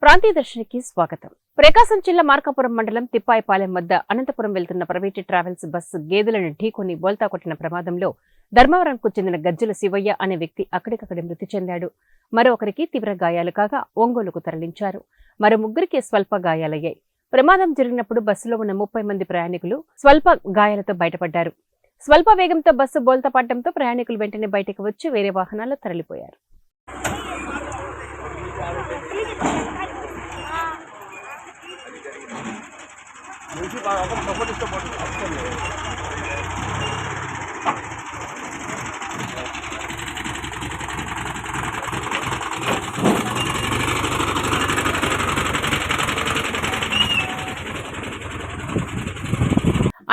ప్రాంతీయ దర్శనికి స్వాగతం. ప్రకాశం జిల్లా మార్కాపురం మండలం తిప్పాయిపాలెం వద్ద అనంతపురం వెళ్తున్న ప్రైవేట్ ట్రావెల్స్ బస్సు గేదెలను ఢీకొని బోల్తా కొట్టిన ప్రమాదంలో ధర్మవరంకు చెందిన గజ్జల శివయ్య అనే వ్యక్తి అక్కడికక్కడే మృతి చెందాడు. మరొకరికి తీవ్ర గాయాలు కాగా ఒంగోలుకు తరలించారు. మరో ముగ్గురికి స్వల్ప గాయాలయ్యాయి. ప్రమాదం జరిగినప్పుడు బస్సులో ఉన్న 30 మంది ప్రయాణికులు స్వల్ప గాయాలతో బయటపడ్డారు. స్వల్ప వేగంతో బస్సు బోల్తా పడటంతో ప్రయాణికులు వెంటనే బయటకు వచ్చి వేరే వాహనాల్లో తరలిపోయారు.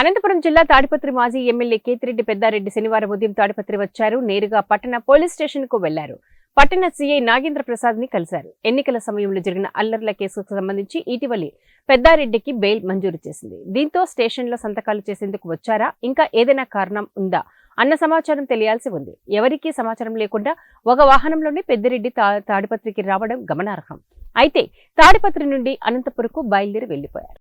అనంతపురం జిల్లా తాడిపత్రి మాజీ ఎమ్మెల్యే కేతిరెడ్డి పెద్దారెడ్డి శనివారం ఉదయం తాడిపత్రి వచ్చారు. నేరుగా పట్టణ పోలీస్ స్టేషన్ కు వెళ్లారు. పట్టణ సీఐ నాగేంద్ర ప్రసాద్ ని కలిశారు. ఎన్నికల సమయంలో జరిగిన అల్లర్ల కేసుకు సంబంధించి ఇటీవలి పెద్దారెడ్డికి బెయిల్ మంజూరు చేసింది. దీంతో స్టేషన్ లో సంతకాలు చేసేందుకు వచ్చారా, ఇంకా ఏదైనా కారణం ఉందా అన్న సమాచారం తెలియాల్సి ఉంది. ఎవరికీ సమాచారం లేకుండా ఒక వాహనంలోనే పెద్దిరెడ్డి తాడిపత్రికి రావడం గమనార్హం. అయితే తాడిపత్రి నుండి అనంతపురంకు బయలుదేరి వెళ్లిపోయారు.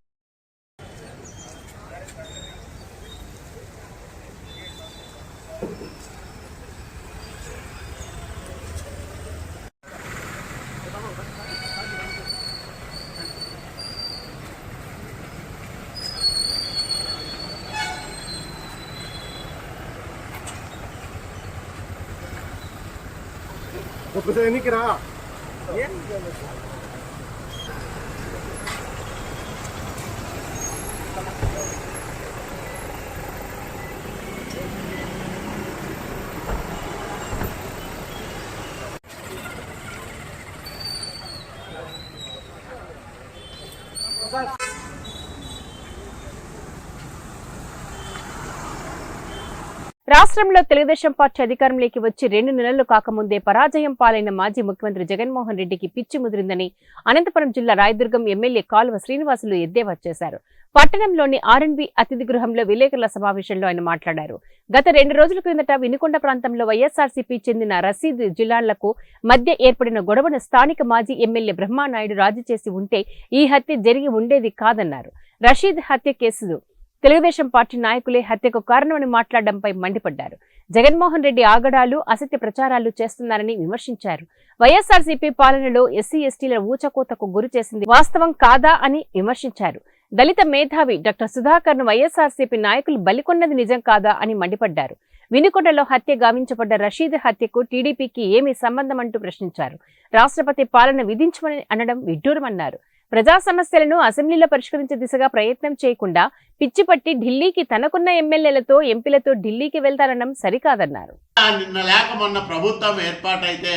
రాష్ట్రంలో తెలుగుదేశం పార్టీ అధికారంలోకి వచ్చి 2 నెలలు కాకముందే పరాజయం పాలైన మాజీ ముఖ్యమంత్రి జగన్మోహన్ రెడ్డికి పిచ్చి ముదిరిందని అనంతపురం జిల్లా రాయదుర్గం ఎమ్మెల్యే కాలువ శ్రీనివాసులు ఎద్దేవా చేశారు. పట్టణంలోని ఆర్ఎన్బి అతిథి గృహంలో విలేకరుల సమావేశంలో ఆయన మాట్లాడారు. గత 2 రోజుల క్రిందట వినుకొండ ప్రాంతంలో వైఎస్ఆర్సీపీ చెందిన రసీద్ జిల్లాలకు మధ్య ఏర్పడిన గొడవను స్థానిక మాజీ ఎమ్మెల్యే బ్రహ్మానాయుడు రాజీ చేసి ఉంటే ఈ హత్య జరిగి ఉండేది కాదన్నారు. రషీద్ హత్య కేసు తెలుగుదేశం పార్టీ నాయకులే హత్యకు కారణమని మాట్లాడడంపై మండిపడ్డారు. జగన్మోహన్ రెడ్డి ఆగడాలు, అసత్య ప్రచారాలు చేస్తున్నారని విమర్శించారు. వైఎస్ఆర్సీపీ పాలనలో ఎస్సీ ఎస్టీల ఊచకోతకు గురి చేసింది వాస్తవం కాదా అని విమర్శించారు. దళిత మేధావి డాక్టర్ సుధాకర్ ను వైఎస్ఆర్సీపీ నాయకులు బలికొన్నది నిజం కాదా అని మండిపడ్డారు. వినుకొండలో హత్య గావించబడ్డ రషీద్ హత్యకు టీడీపీకి ఏమీ సంబంధం అంటూ ప్రశ్నించారు. రాష్ట్రపతి పాలన విధించమని అనడం విడ్డూరమన్నారు. ప్రజా సమస్యలను అసెంబ్లీలో పరిష్కరించే దిశగా ప్రయత్నం చేయకుండా పిచ్చిపట్టి ఢిల్లీకి తనకున్న ఎమ్మెల్యేలతో ఎంపీలతో ఢిల్లీకి వెళ్తారనడం సరికాదన్నారు. నిన్న లేక మొన్న ప్రభుత్వం ఏర్పాటైతే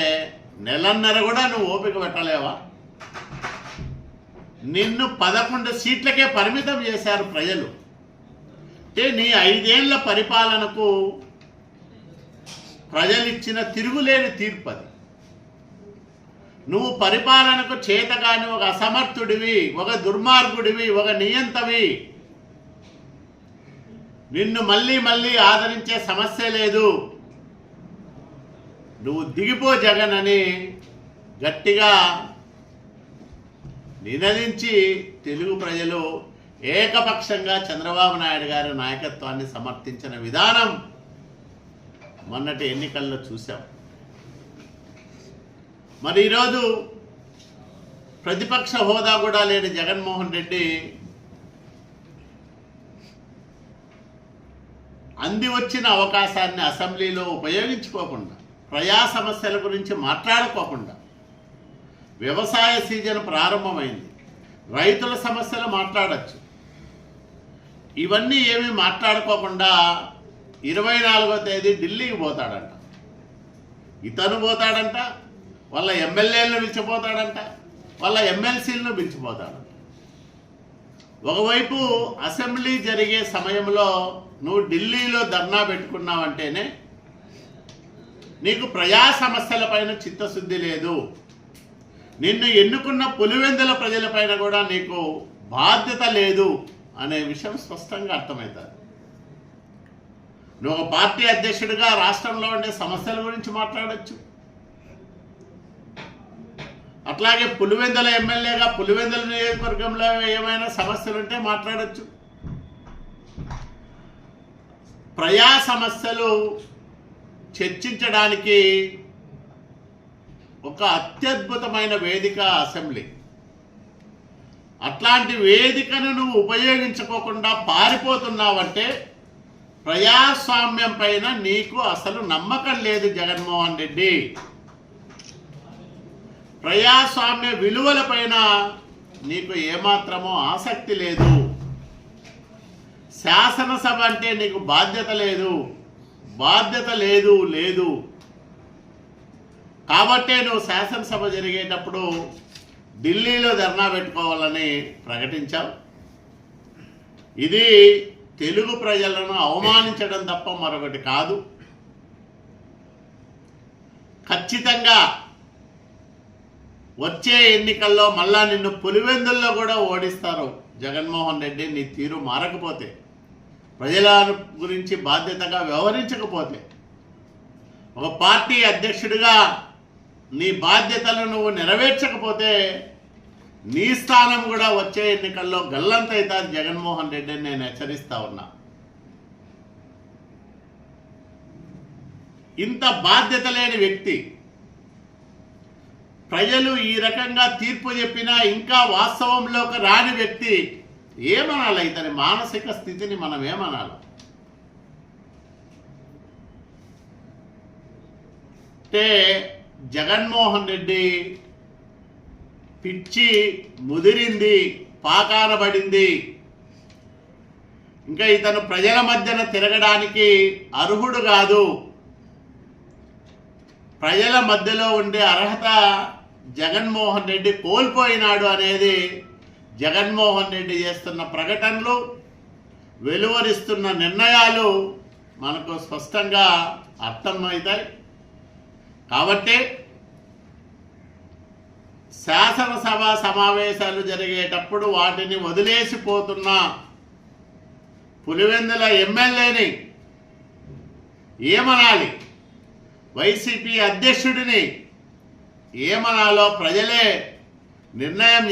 నెలన్నర కూడా నువ్వు ఓపిక పెట్టలేవా? నిన్ను 11 సీట్లకే పరిమితం చేశారు ప్రజలు. అంటే నీ 5 ఏళ్ల పరిపాలనకు ప్రజలిచ్చిన తిరుగులేని తీర్పు అది. నువ్వు పరిపాలనకు చేతగాని ఒక అసమర్థుడివి, ఒక దుర్మార్గుడివి, ఒక నియంతవి. నిన్ను మళ్ళీ మళ్ళీ ఆదరించే సమస్య లేదు. నువ్వు దిగిపో జగన్ అని గట్టిగా నినదించి తెలుగు ప్రజలు ఏకపక్షంగా చంద్రబాబు నాయుడు గారి నాయకత్వాన్ని సమర్థించిన విధానం మొన్నటి ఎన్నికల్లో చూసాం. మరి ఈరోజు ప్రతిపక్ష హోదా కూడా లేని జగన్మోహన్ రెడ్డి అంది వచ్చిన అవకాశాన్ని అసెంబ్లీలో ఉపయోగించుకోకుండా, ప్రజా సమస్యల గురించి మాట్లాడుకోకుండా, వ్యవసాయ సీజన్ ప్రారంభమైంది, రైతుల సమస్యలు మాట్లాడచ్చు, ఇవన్నీ ఏమీ మాట్లాడుకోకుండా 24వ తేదీ ఢిల్లీకి పోతాడంట. ఇతను పోతాడంట, వాళ్ళ ఎమ్మెల్యేలను పిలిచిపోతాడంట, వాళ్ళ ఎమ్మెల్సీలను పిలిచిపోతాడంట. ఒకవైపు అసెంబ్లీ జరిగే సమయంలో నువ్వు ఢిల్లీలో ధర్నా పెట్టుకున్నావంటేనే నీకు ప్రజా సమస్యలపైన చిత్తశుద్ధి లేదు. నిన్ను ఎన్నుకున్న పులివెందుల ప్రజలపైన కూడా నీకు బాధ్యత లేదు అనే విషయం స్పష్టంగా అర్థమవుతుంది. నువ్వు ఒక పార్టీ అధ్యక్షుడిగా రాష్ట్రంలో ఉండే సమస్యల గురించి మాట్లాడచ్చు, అట్లాగే పులివెందుల ఎమ్మెల్యేగా పులివెందుల నియోజకవర్గంలో ఏమైనా సమస్యలు ఉంటే మాట్లాడచ్చు. ప్రజా సమస్యలు చర్చించడానికి ఒక అత్యద్భుతమైన వేదిక అసెంబ్లీ. అట్లాంటి వేదికను నువ్వు ఉపయోగించుకోకుండా పారిపోతున్నావంటే ప్రజాస్వామ్యం పైన నీకు అసలు నమ్మకం లేదు జగన్మోహన్ రెడ్డి. ప్రజాస్వామ్య విలువల పైన నీకు ఏమాత్రమో ఆసక్తి లేదు. శాసనసభ అంటే నీకు బాధ్యత లేదు. కాబట్టే నువ్వు శాసనసభ జరిగేటప్పుడు ఢిల్లీలో ధర్నా పెట్టుకోవాలని ప్రకటించావు. ఇది తెలుగు ప్రజలను అవమానించడం తప్ప మరొకటి కాదు. ఖచ్చితంగా వచ్చే ఎన్నికల్లో మళ్ళా నిన్ను పులివెందుల్లో కూడా ఓడిస్తారు జగన్మోహన్ రెడ్డి. నీ తీరు మారకపోతే, ప్రజల గురించి బాధ్యతగా వ్యవహరించకపోతే, ఒక పార్టీ అధ్యక్షుడిగా నీ బాధ్యతలను నువ్వు నెరవేర్చకపోతే నీ స్థానం కూడా వచ్చే ఎన్నికల్లో గల్లంతైతాది జగన్మోహన్ రెడ్డిని నేను హెచ్చరిస్తా ఉన్నా. ఇంత బాధ్యత లేని వ్యక్తి, ప్రజలు ఈ రకంగా తీర్పు చెప్పినా ఇంకా వాస్తవంలోకి రాని వ్యక్తి ఏమనాలి? ఇతని మానసిక స్థితిని మనం ఏమనాలి? అంటే జగన్మోహన్ రెడ్డి పిచ్చి ముదిరింది, పాకానబడింది. ఇంకా ఇతను ప్రజల మధ్యన తిరగడానికి అర్హుడు కాదు. ప్రజల మధ్యలో ఉండే అర్హత జగన్మోహన్ రెడ్డి కోల్పోయినాడు అనేది జగన్మోహన్ రెడ్డి చేస్తున్న ప్రకటనలు, వెలువరిస్తున్న నిర్ణయాలు మనకు స్పష్టంగా అర్థమవుతాయి. కాబట్టి శాసనసభ సమావేశాలు జరిగేటప్పుడు వాటిని వదిలేసిపోతున్న పులివెందుల ఎమ్మెల్యేని ఏమనాలి, వైసీపీ అధ్యక్షుడిని ఏమనాలో ప్రజలే నిర్ణయం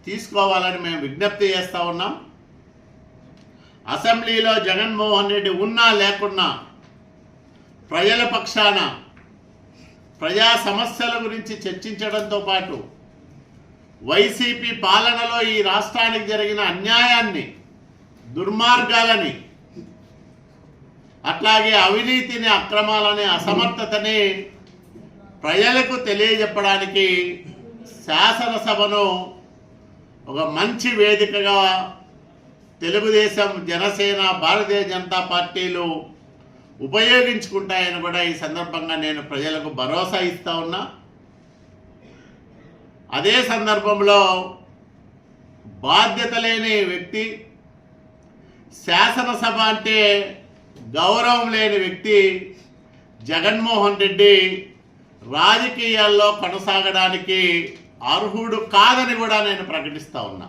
తీసుకోవాలని మేము విజ్ఞప్తి చేస్తూ ఉన్నాం. అసెంబ్లీలో జగన్మోహన్ రెడ్డి ఉన్నా లేకున్నా ప్రజల పక్షాన ప్రజా సమస్యల గురించి చర్చించడంతో పాటు వైసీపీ పాలనలో ఈ రాష్ట్రానికి జరిగిన అన్యాయాన్ని, దుర్మార్గాలని, అట్లాగే అవినీతిని, అక్రమాలని, అసమర్థతని ప్రజలకు తెలియజెప్పడానికి శాసనసభను ఒక మంచి వేదికగా తెలుగుదేశం, జనసేన, భారతీయ జనతా పార్టీలు ఉపయోగించుకుంటాయని కూడా ఈ సందర్భంగా నేను ప్రజలకు భరోసా ఇస్తా ఉన్నా. అదే సందర్భంలో బాధ్యత లేని వ్యక్తి, శాసనసభ అంటే గౌరవం లేని వ్యక్తి జగన్మోహన్ రెడ్డి రాజకీయాల్లో కొనసాగడానికి అర్హుడు కాదని కూడా నేను ప్రకటిస్తా ఉన్నా.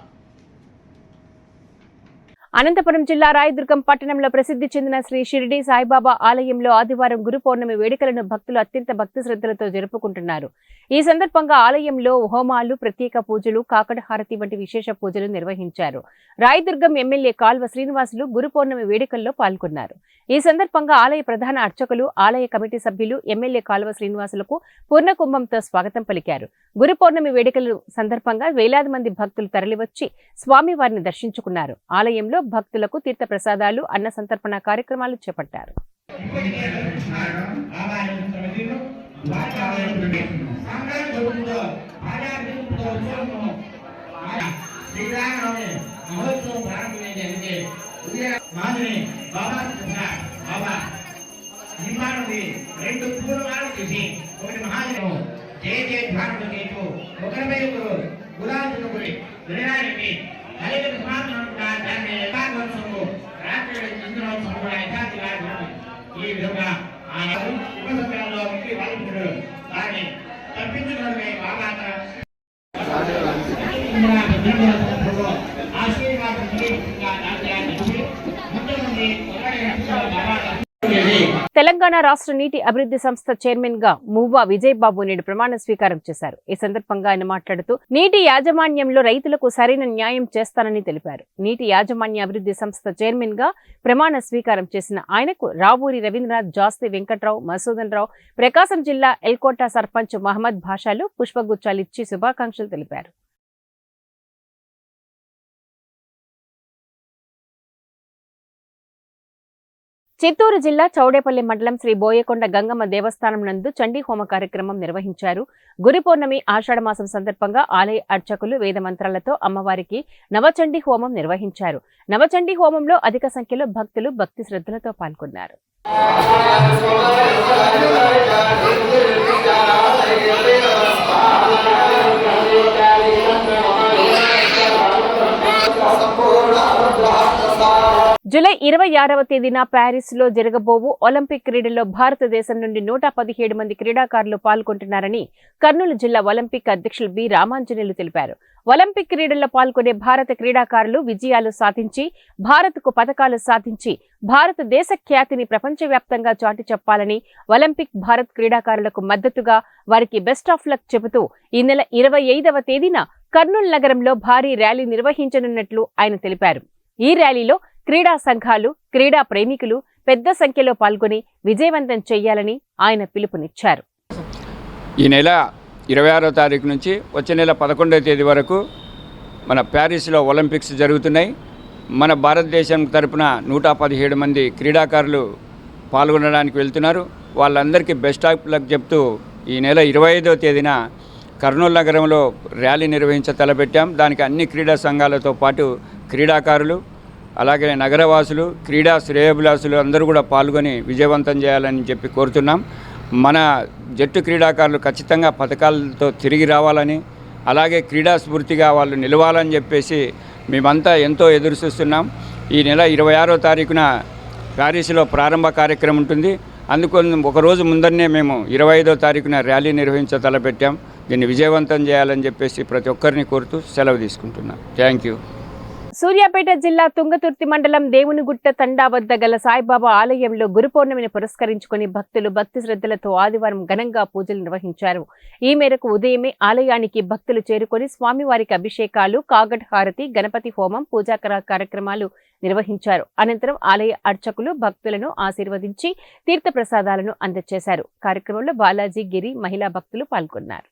అనంతపురం జిల్లా రాయదుర్గం పట్టణంలో ప్రసిద్ధి చెందిన శ్రీ షిరిడి సాయిబాబా ఆలయంలో ఆదివారం గురు పౌర్ణమి వేడుకలను భక్తులు అత్యంత భక్తి శ్రద్ధలతో జరుపుకుంటున్నారు. ఈ సందర్భంగా ఆలయంలో హోమాలు, ప్రత్యేక పూజలు, కాకడ హారతి వంటి విశేష పూజలు నిర్వహించారు. రాయదుర్గం ఎమ్మెల్యే కాల్వ శ్రీనివాసులు గురు పౌర్ణమి వేడుకల్లో పాల్గొన్నారు. ఈ సందర్భంగా ఆలయ ప్రధాన అర్చకులు, ఆలయ కమిటీ సభ్యులు ఎమ్మెల్యే కాల్వ శ్రీనివాసులకు పూర్ణకుంభంతో స్వాగతం పలికారు. గురు పౌర్ణమి వేడుకల సందర్భంగా వేలాది మంది భక్తులు తరలివచ్చి స్వామివారిని దర్శించుకున్నారు. ఆలయంలో భక్తులకు తీర్థ ప్రసాదాలు, అన్న సంతర్పణ కార్యక్రమాలు చేపట్టారు. ఈ విధంగా తప్పించుకోవడమే బాగా తెలంగాణ రాష్ట్ర నీటి అభివృద్ధి సంస్థ చైర్మన్ గా మువ్వా విజయబాబు నేడు ప్రమాణ స్వీకారం చేశారు. ఈ సందర్భంగా ఆయన మాట్లాడుతూ నీటి యాజమాన్యంలో రైతులకు సరైన న్యాయం చేస్తానని తెలిపారు. నీటి యాజమాన్య అభివృద్ధి సంస్థ చైర్మన్ గా ప్రమాణ స్వీకారం చేసిన ఆయనకు రావూరి రవీంద్రనాథ్, జాస్తి వెంకట్రావు, మసూదన్ రావు, ప్రకాశం జిల్లా ఎల్కోట సర్పంచ్ మహమ్మద్ భాషాలు పుష్పగుచ్చాలిచ్చి శుభాకాంక్షలు తెలిపారు. చిత్తూరు జిల్లా చౌడేపల్లి మండలం శ్రీ బోయకొండ గంగమ్మ దేవస్థానం నందు చండీ హోమ కార్యక్రమం నిర్వహించారు. గురు పౌర్ణమి ఆషాఢమాసం సందర్భంగా ఆలయ అర్చకులు వేద మంత్రాలతో అమ్మవారికి నవచండీ హోమం నిర్వహించారు. నవచండీ హోమంలో అధిక సంఖ్యలో భక్తులు భక్తి శ్రద్ధలతో పాల్గొన్నారు. జూలై 26వ తేదీన ప్యారిస్ లో జరగబోవు ఒలింపిక్ క్రీడల్లో భారతదేశం నుండి 117 మంది క్రీడాకారులు పాల్గొంటున్నారని కర్నూలు జిల్లా ఒలింపిక్ అధ్యక్షులు బి రామాంజనేయులు తెలిపారు. ఒలింపిక్ క్రీడల్లో పాల్గొనే భారత క్రీడాకారులు విజయాలు సాధించి భారత్కు పతకాలు సాధించి భారతదేశ ఖ్యాతిని ప్రపంచవ్యాప్తంగా చాటి చెప్పాలని ఒలింపిక్ భారత్ క్రీడాకారులకు మద్దతుగా వారికి బెస్ట్ ఆఫ్ లక్ చెబుతూ ఈ నెల 25వ తేదీన కర్నూలు నగరంలో భారీ ర్యాలీ నిర్వహించనున్నట్లు ఆయన తెలిపారు. ఈ ర్యాలీలో క్రీడా సంఘాలు, క్రీడా ప్రేమికులు పెద్ద సంఖ్యలో పాల్గొని విజయవంతం చేయాలని ఆయన పిలుపునిచ్చారు. ఈ నెల 26వ తారీఖు నుంచి వచ్చే నెల 11వ తేదీ వరకు మన ప్యారిస్లో ఒలింపిక్స్ జరుగుతున్నాయి. మన భారతదేశం తరపున 117 మంది క్రీడాకారులు పాల్గొనడానికి వెళ్తున్నారు. వాళ్ళందరికీ బెస్ట్ ఆఫ్ లక్ చెప్తూ ఈ నెల 25వ తేదీన కర్నూలు నగరంలో ర్యాలీ నిర్వహించ తలపెట్టాం. దానికి అన్ని క్రీడా సంఘాలతో పాటు క్రీడాకారులు, అలాగే నగరవాసులు, క్రీడా శ్రేయోభిలాసులు అందరూ కూడా పాల్గొని విజయవంతం చేయాలని చెప్పి కోరుతున్నాం. మన జట్టు క్రీడాకారులు ఖచ్చితంగా పథకాలతో తిరిగి రావాలని, అలాగే క్రీడా స్ఫూర్తిగా వాళ్ళు నిలవాలని చెప్పేసి మేమంతా ఎంతో ఎదురు చూస్తున్నాం. ఈ నెల 26వ తారీఖున ప్యారిస్లో ప్రారంభ కార్యక్రమం ఉంటుంది. అందుకు ఒకరోజు ముందరనే మేము 25వ తారీఖున ర్యాలీ నిర్వహించ తలపెట్టాం. దీన్ని విజయవంతం చేయాలని చెప్పేసి ప్రతి ఒక్కరిని కోరుతూ సెలవు తీసుకుంటున్నాం. Thank you. సూర్యాపేట జిల్లా తుంగతుర్తి మండలం దేవునిగుట్ట తండా వద్ద గల సాయిబాబా ఆలయంలో గురు పౌర్ణమిని పురస్కరించుకుని భక్తులు భక్తి శ్రద్ధలతో ఆదివారం ఘనంగా పూజలు నిర్వహించారు. ఈ మేరకు ఉదయమే ఆలయానికి భక్తులు చేరుకొని స్వామివారికి అభిషేకాలు, కాగడ్ హారతి, గణపతి హోమం, పూజా కార్యక్రమాలు నిర్వహించారు. అనంతరం ఆలయ అర్చకులు భక్తులను ఆశీర్వదించి తీర్థప్రసాదాలను అందజేశారు. కార్యక్రమంలో బాలాజీ, గిరి, మహిళా భక్తులు పాల్గొన్నారు.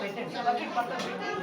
పెట్టండి